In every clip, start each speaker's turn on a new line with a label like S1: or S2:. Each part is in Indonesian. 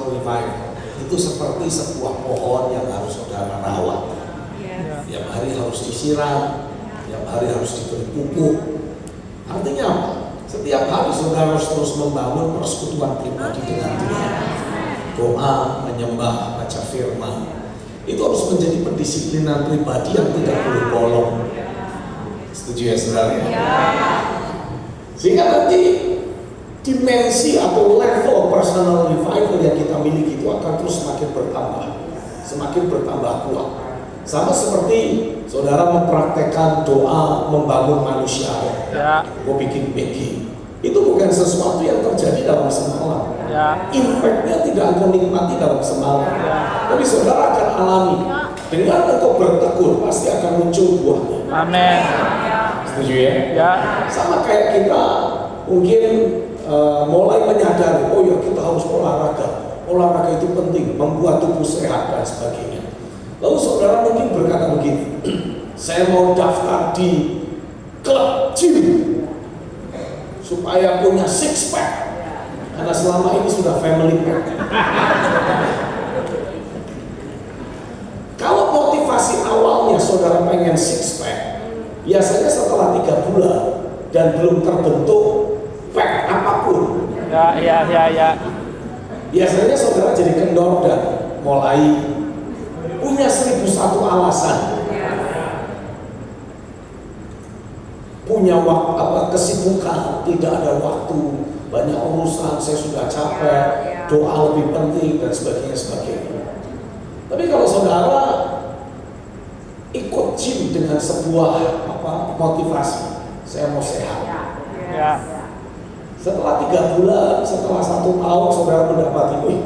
S1: personal revival itu seperti sebuah pohon yang harus saudara rawat. Tiap hari harus disiram, tiap hari harus diberi pupuk. Artinya apa? Setiap hari saudara harus terus membangun persekutuan pribadi dengan Tuhan. Doa, menyembah, baca firman. Itu harus menjadi pendisiplinan pribadi yang tidak boleh bolong. Setuju ya saudara? Sehingga nanti dimensi atau level personal revival yang kita miliki itu akan terus semakin bertambah kuat. Sama seperti saudara mempraktekkan doa membangun manusia. Gue bikin BG. Itu bukan sesuatu yang terjadi dalam semalam. Impact-nya tidak akan nikmati dalam semalam. Tapi saudara akan alami. Dengan engkau bertekun pasti akan muncul buahnya.
S2: Amin.
S1: Setuju ya? Sama kayak kita mungkin mulai menyadari, oh ya kita harus olahraga. Olahraga itu penting, membuat tubuh sehat dan sebagainya. Lalu saudara mungkin berkata begini, saya mau daftar di klub gym supaya punya six pack, karena selama ini sudah family pack. Kalau motivasi awalnya saudara pengen six pack, biasanya setelah 3 bulan dan belum terbentuk pack apapun, biasanya saudara jadi kendor dan mulai punya 1001 alasan, punya kesibukan, tidak ada waktu, banyak urusan, saya sudah capek, doa lebih penting dan sebagainya. Tapi kalau saudara ikut gym dengan sebuah motivasi, saya mau sehat. Setelah 3 bulan, setelah 1 tahun, saudara mendapati, wih,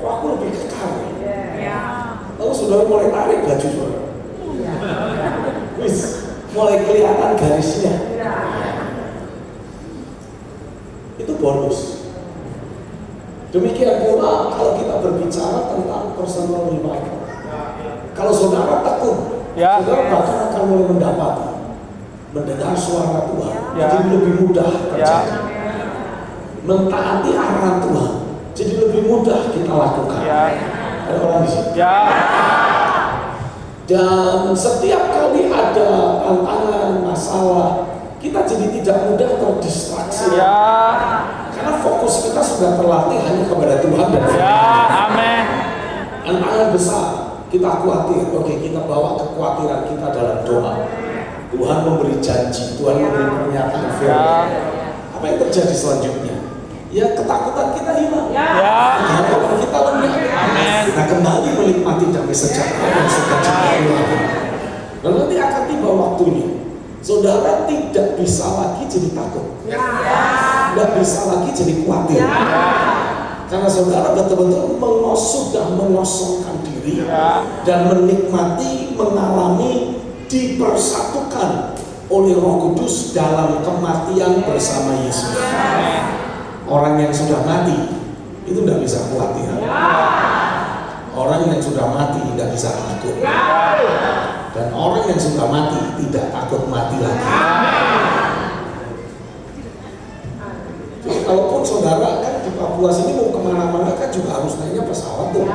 S1: kok aku lebih kekal. Lalu saudara mulai tarik baju saudara. Mulai kelihatan garisnya. Itu bonus. Demikian pula kalau kita berbicara tentang personal revival. Kalau saudara tekun, saudara bahkan akan mulai mendapati, mendengar suara Tuhan, jadi lebih mudah terjadi. Mentaati arahan Tuhan, jadi lebih mudah kita lakukan. Ada orang di sini. Dan setiap kali ada tantangan, masalah, kita jadi tidak mudah terdistraksi. Karena fokus kita sudah terlatih hanya kepada Tuhan dan firman.
S2: Amin.
S1: Tantangan besar, kita khawatir. Oke, kita bawa kekhawatiran kita dalam doa. Tuhan memberi janji, Tuhan memberi pernyataan firman. Apa yang terjadi selanjutnya? Ya ketakutan kita hilang. Harapan kita lenyap. Kita kembali menikmati damai sejahtera dan sukacita Tuhan. Dan nanti akan tiba waktunya, saudara tidak bisa lagi jadi takut, tidak bisa lagi jadi khawatir, karena saudara betul-betul sudah mengosongkan diri dan menikmati, mengalami, dipersatukan oleh Roh Kudus dalam kematian bersama Yesus. Orang yang sudah mati itu tidak bisa khawatir. Orang yang sudah mati tidak bisa takut. Dan orang yang sudah mati tidak takut mati lagi. Jadi kalaupun saudara kan di Papua sini mau kemana-mana kan juga harus naiknya pesawat tuh.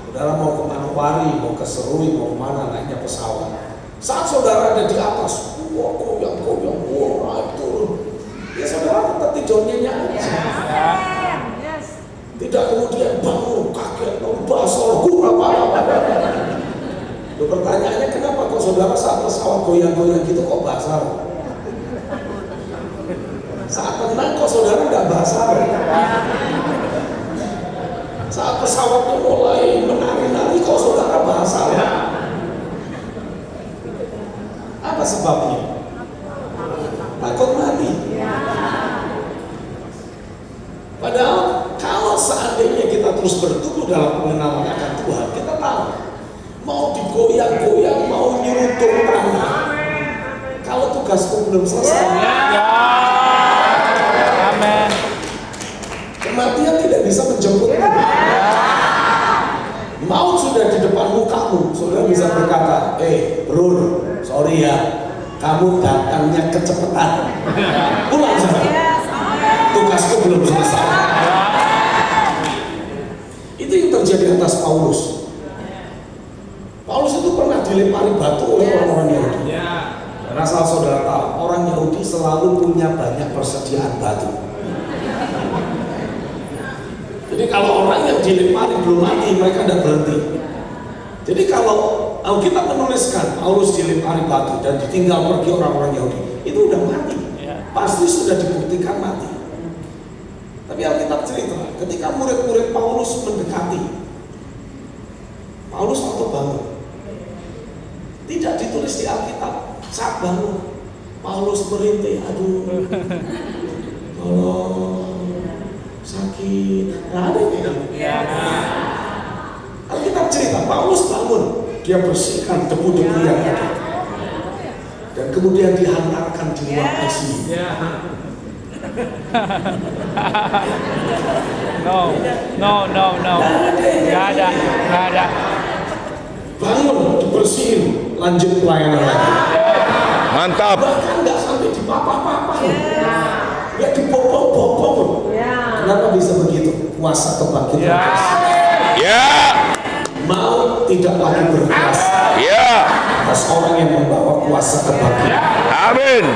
S1: Saudara mau ke Manokwari, mau ke Serui, mau kemana naiknya pesawat. Saat saudara ada di atas, wah goyang-goyang, wah naik turun. Ya saudara tetap tidurnya aja. Tidak kemudian bangun kaget, basah, apa. Pertanyaannya kenapa kok saudara saat pesawat goyang-goyang gitu kok basah? Saat tenang kok saudara nggak basah? Saat pesawatnya mulai menari-nari kok saudara basah? Apa sebabnya? Takut mati. Padahal kalau seandainya kita terus bertumbuh dalam pengenalan akan Tuhan, kita tahu mau digoyang-goyang, mau nyeruduk tanah, kalau tugasku belum selesai,
S2: Amin.
S1: kematian tidak bisa menjemputmu. Maut sudah di depan mukamu, saudara bisa berkata, bro, sorry ya, kamu datangnya kecepatan. Pulang saudara, tugasku belum selesai. terjadi atas Paulus. Paulus itu pernah dilempari batu oleh orang-orang Yahudi. Dan asal saudara tahu, orang Yahudi selalu punya banyak persediaan batu. Jadi kalau orang yang dilempari belum mati, mereka tidak berhenti. Jadi kalau Alkitab menuliskan Paulus dilempari batu dan ditinggal pergi orang-orang Yahudi, itu udah mati. Pasti sudah dibuktikan mati. Tapi Alkitab cerita, ketika murid-murid Paulus mendekati, Paulus waktu bangun. Tidak ditulis di Alkitab, saat bangun, Paulus merintih, aduh, tolong, sakit, nggak ada gitu. Alkitab cerita, Paulus bangun, dia bersihkan debu-debu yang ada, dan kemudian dihantarkan di ruang ICU.
S2: No. Nggak ada.
S1: Bangun, dibersihin, lanjut pelayanan lagi.
S3: Mantap.
S1: Bahkan nggak sampai dipapa-papa, nggak dibopong-bopong. Kenapa bisa begitu? Kuasa kebangkitan Kristus.
S3: Ya.
S1: Mau tidak lagi berkuasa.
S3: Ya.
S1: Atas orang yang membawa kuasa kebangkitan.
S3: Amin.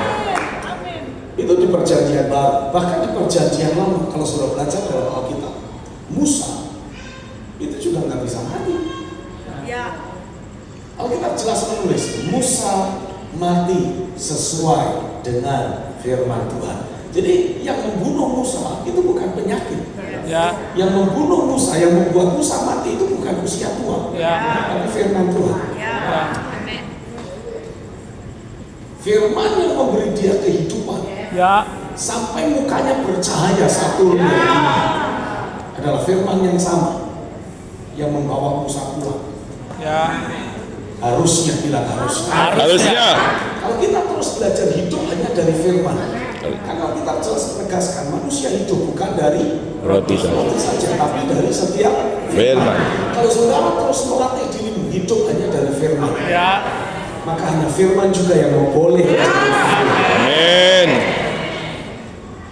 S1: Itu di perjanjian baru, bahkan di perjanjian lama. Kalau sudah belajar dalam Alkitab, Musa itu juga nggak bisa mati. Alkitab jelas menulis Musa mati sesuai dengan firman Tuhan. Jadi yang membunuh Musa itu bukan penyakit. Yang membunuh Musa, yang membuat Musa mati itu bukan usia tua, tapi firman Tuhan. Firman yang memberi dia kehidupan. Sampai mukanya bercahaya satu adalah firman yang sama yang membawa Musa pulang. Harusnya bilang harusnya. Kalau kita terus belajar hidup hanya dari firman, karena kita terus menegaskan manusia hidup bukan dari
S3: Roti
S1: saja, tapi dari setiap
S3: firman.
S1: Kalau saudara terus melatih dirimu hidup hanya dari firman, maka hanya firman juga yang membolehkan.
S3: Amin.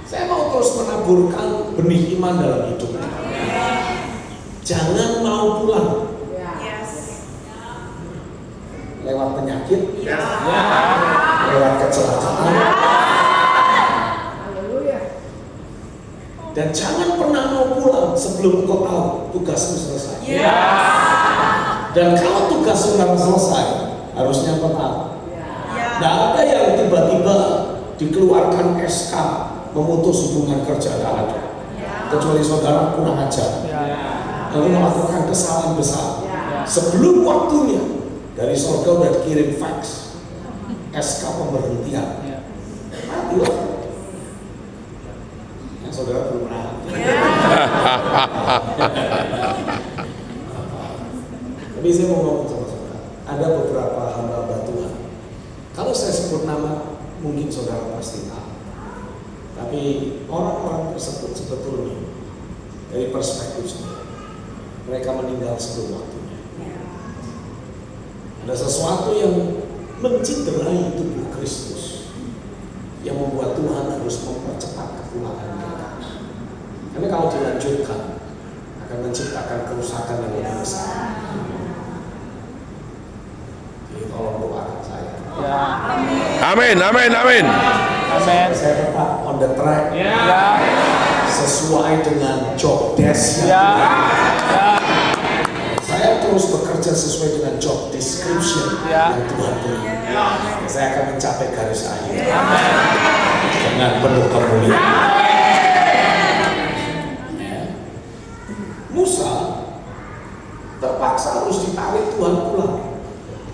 S1: Saya mau terus menaburkan benih iman dalam hidup. Jangan mau pulang lewat penyakit, lewat kecelakaan, dan jangan pernah mau pulang sebelum kau tahu tugasmu selesai. Dan kalau tugas sudah selesai, harusnya kau tahu. Tidak ada yang tiba-tiba dikeluarkan SK memutus hubungan kerja, tidak ada. Kecuali saudara kurang ajar, lalu melakukan kesalahan besar. Sebelum waktunya, dari surga udah dikirim fax SK pemberhentian. Matilah. Yang saudara belum pernah. Tapi saya mau ngomong sama saudara, ada beberapa hamba Tuhan. Kalau saya sebut nama, mungkin saudara pasti tahu. Tapi orang-orang tersebut sebetulnya dari perspektif saya, mereka meninggal sebelum waktunya. Ada sesuatu yang menciderai tubuh Kristus yang membuat Tuhan harus mempercepat kepulangan mereka. Karena kalau dilanjutkan akan menciptakan kerusakan yang lebih besar. Jadi tolong doakan saya.
S3: Amin.
S1: Saya tetap on the track. Sesuai dengan job desk saya terus bekerja sesuai dengan job description yang Tuhan beri. Saya akan mencapai garis akhir dengan penuh kemuliaan. Musa terpaksa harus ditarik Tuhan pulang,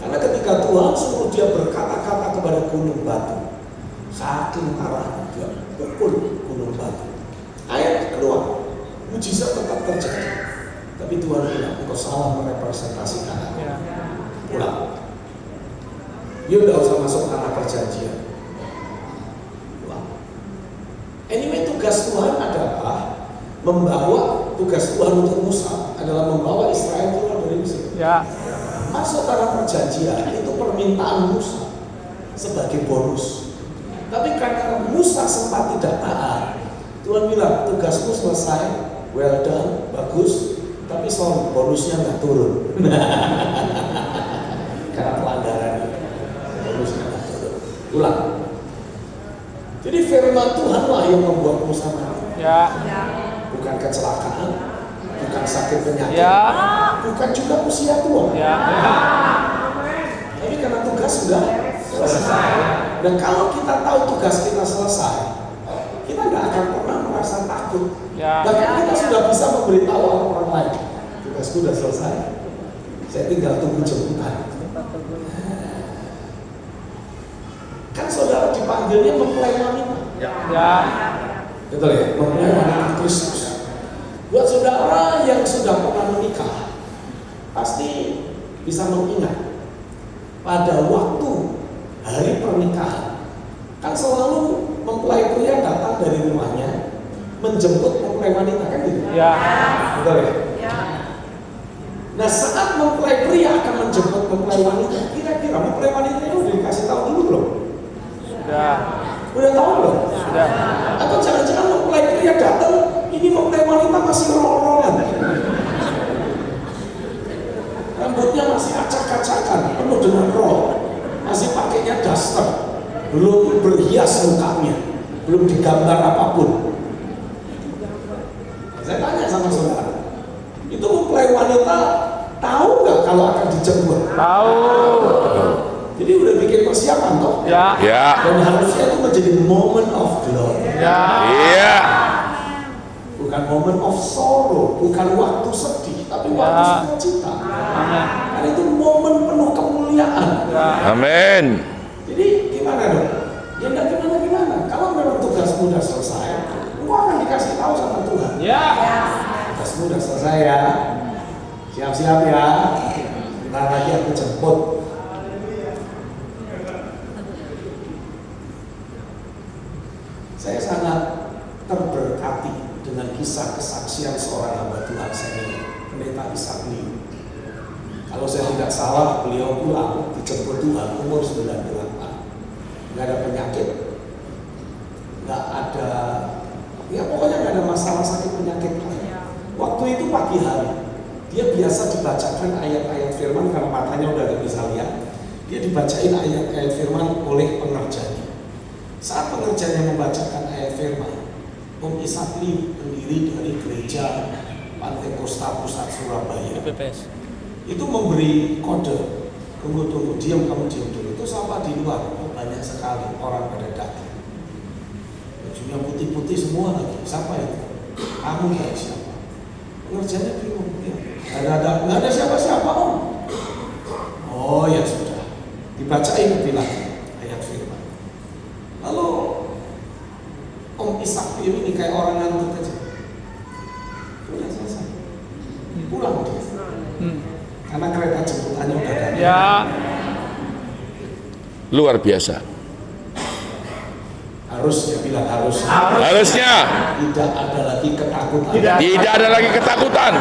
S1: karena ketika Tuhan suruh dia berkata-kata kepada gunung batu, saking marahnya dia pukul gunung batu. Ayat keluar, mujizat tetap terjadi. Tapi Tuhan bilang, engkau salah merepresentasikan aku. Pulang. You tidak usah masuk tanah perjanjian. Pulang. Anyway, tugas Tuhan adalah tugas Tuhan untuk Musa adalah membawa Israel keluar dari Mesir. Masuk tanah perjanjian itu permintaan Musa sebagai bonus. Tapi karena Musa sempat tidak taat, Tuhan bilang, tugasmu selesai, well done, bagus. Tapi Tapi sorry, bonusnya nggak turun. Karena pelanggaran bonusnya nggak turun. Ulang. Jadi firman Tuhanlah yang membuat Musa mati.
S2: Ya.
S1: Bukan kecelakaan, bukan sakit penyakit,
S2: Ya.
S1: bukan juga usia tua.
S2: Ya.
S1: Tapi karena tugas sudah selesai. Dan kalau kita tahu tugas kita selesai, kita nggak akan pernah merasa takut.
S2: Ya.
S1: Bahkan kita sudah bisa memberitahu orang lain, tugasku sudah selesai. Saya tinggal tunggu jemputan. Kan saudara dipanggilnya mempelai wanita.
S2: Ya.
S1: Betul ya? Mempelai wanita Kristus. Buat saudara yang sudah pernah menikah, pasti bisa mengingat pada waktu hari pernikahan, kan selalu mempelai pria datang dari rumahnya menjemput mempelai wanita, kan gitu?
S2: Ya.
S1: Betul ya? Nah, saat mempelai pria akan menjemput mempelai wanita, kira-kira mempelai wanita itu udah dikasih tahu dulu belum?
S2: Sudah.
S1: Udah tahu belum?
S2: Sudah.
S1: Atau jangan-jangan mempelai pria datang, ini mempelai wanita masih roll-rollan, rambutnya masih acak-acakan, penuh dengan roll, masih pakainya daster, belum berhias mukanya, belum digambar apapun. Saya tanya sama saudara, itu mempelai wanita tahu nggak kalau akan dijemput?
S2: Tahu.
S1: Jadi udah bikin persiapan toh?
S2: Ya.
S3: Ya.
S1: Dan harusnya itu menjadi moment of glory.
S2: Ya.
S3: Iya.
S1: Bukan moment of sorrow, bukan waktu sedih, tapi waktu
S2: Ya.
S1: sukacita.
S2: Amin.
S1: Karena itu momen penuh kemuliaan.
S2: Ya.
S3: Amin.
S1: Jadi gimana dong? Ya enggak gimana-gimana. Kalau memang tugasmu udah selesai, lu akan dikasih tahu sama Tuhan.
S2: Ya.
S1: Tugasmu udah selesai ya. Siap-siap ya. Bentar lagi aku jemput. Saya sangat terberkati dengan kisah kesaksian seorang hamba Tuhan senior, Pendeta Ishak Liu. Kalau saya tidak salah, beliau pulang dijemput Tuhan umur 98. Nggak ada penyakit, nggak ada, ya pokoknya nggak ada masalah sakit penyakit. Waktu itu pagi hari, dia biasa dibacakan ayat-ayat firman karena matanya udah nggak bisa lihat. Dia dibacain ayat-ayat firman oleh pengerjanya. Saat pengerjanya membacakan ayat firman, Om Ishak Liu, pendiri dari gereja Pantai Kosta Pusat Surabaya,
S2: PPS.
S1: itu memberi kode, tunggu, diam dulu. Itu sampai di luar, banyak sekali orang pada datang. Bajunya putih-putih semua lagi. Siapa itu? Kamu dari siapa? Pengerjanya bingung. Ya, nggak ada siapa-siapa Om. Oh ya sudah, dibacain lebih lagi ayat firman. Lalu Om Ishak ini kayak orang ngantuk aja. Udah selesai. Pulang dia. Karena kereta jemputannya udah datang.
S2: Ya.
S3: Luar biasa.
S1: Harusnya bilang harus.
S3: Harusnya
S1: Tidak ada lagi ketakutan
S3: tidak ada lagi ketakutan.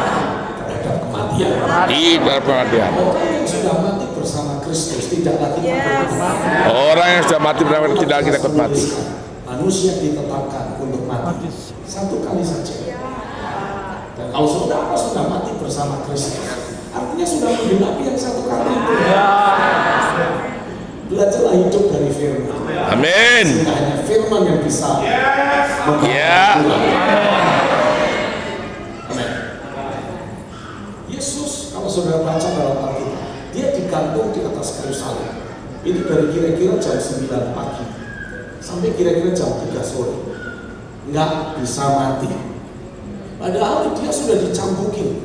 S1: terhadap kematian.
S3: Tidak kematian.
S1: Orang yang sudah mati bersama Kristus tidak lagi takut mati.
S3: Orang yang sudah mati benar tidak lagi takut mati.
S1: Manusia ditetapkan untuk mati satu kali saja. Dan kalau saudara sudah mati bersama Kristus, artinya sudah menggenapi yang satu kali itu. Belajarlah hidup dari firman.
S3: Amin.
S1: Sehingga hanya firman yang bisa
S3: Ya.
S1: Amin. Yesus, kalau saudara baca dalam Alkitab, dia digantung di atas kayu salib. Itu dari kira-kira jam 9 pagi sampai kira-kira jam 3 sore. Nggak bisa mati. Padahal dia sudah dicambukin.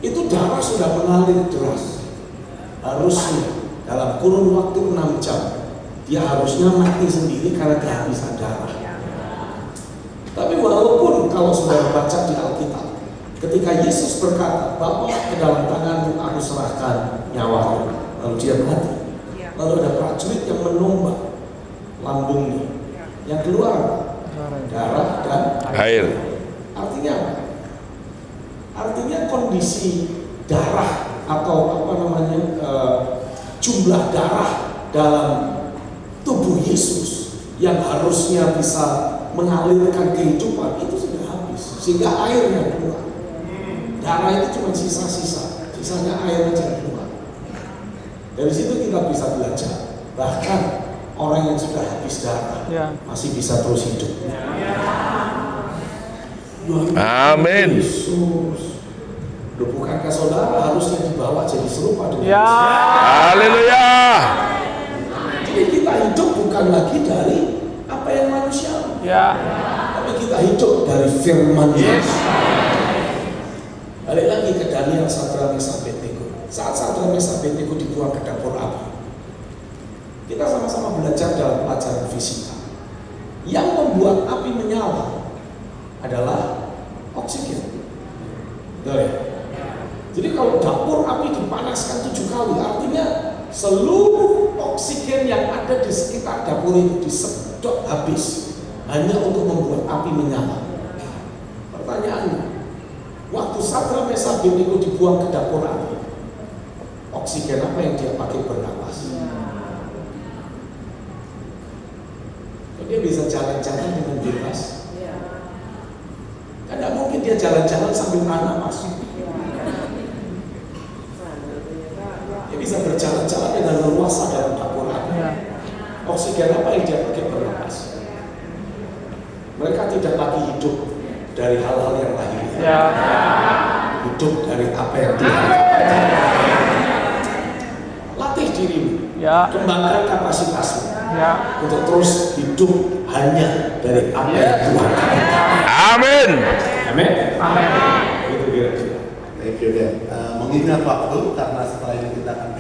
S1: Itu darah sudah mengalir deras. Harusnya dalam kurun waktu 6 jam dia harusnya mati sendiri karena kehabisan darah. Tapi walaupun kalau saudara baca di Alkitab, ketika Yesus berkata, Bapa, ke dalam tanganmu aku serahkan nyawaku, lalu dia mati. Lalu ada prajurit yang menombak lambungnya. Yang keluar apa? Darah dan
S3: Air.
S1: Artinya apa? Artinya kondisi darah atau jumlah darah dalam tubuh Yesus yang harusnya bisa mengalirkan kehidupan itu sudah habis, sehingga airnya keluar. Darah itu cuma sisa-sisa, sisanya air aja keluar. Dari situ kita bisa belajar. Bahkan orang yang sudah habis darah masih bisa terus hidup.
S3: Amin.
S1: Yesus. Loh, bukankah saudara harusnya dibawa jadi serupa dengan Yesus?
S3: Haleluya.
S1: Jadi kita hidup bukan lagi dari apa yang manusiawi, tapi kita hidup dari firman Yesus. Balik lagi ke Daniel, Sadrak, Mesak, Abednego. Saat Sadrak, Mesak, Abednego dibuang ke dapur api, kita sama-sama belajar dalam pelajaran fisika. Yang membuat api menyala adalah oksigen. Betul ya? Jadi kalau dapur api dipanaskan 7 kali, artinya seluruh oksigen yang ada di sekitar dapur itu disedot habis hanya untuk membuat api menyala. Pertanyaannya, waktu Sadrak, Mesak, Abednego dibuang ke dapur api, oksigen apa yang dia pakai bernapas? Dia bisa jalan-jalan dengan bebas. Kan tidak mungkin dia jalan-jalan sambil nahan napas. Dia bisa berjalan-jalan dengan leluasa dalam dapur api. Oksigen apa yang dia pakai bernapas? Mereka tidak lagi hidup dari hal-hal yang lahir. Hidup dari apa yang Tuhan katakan. Latih dirimu, kembangkan kapasitasmu untuk terus hidup hanya dari apa yang Tuhan katakan.
S3: Amin.
S1: Amin. Itu kira-kira.
S2: Thank you, Dan. Mengingat waktu, karena setelah ini kita akan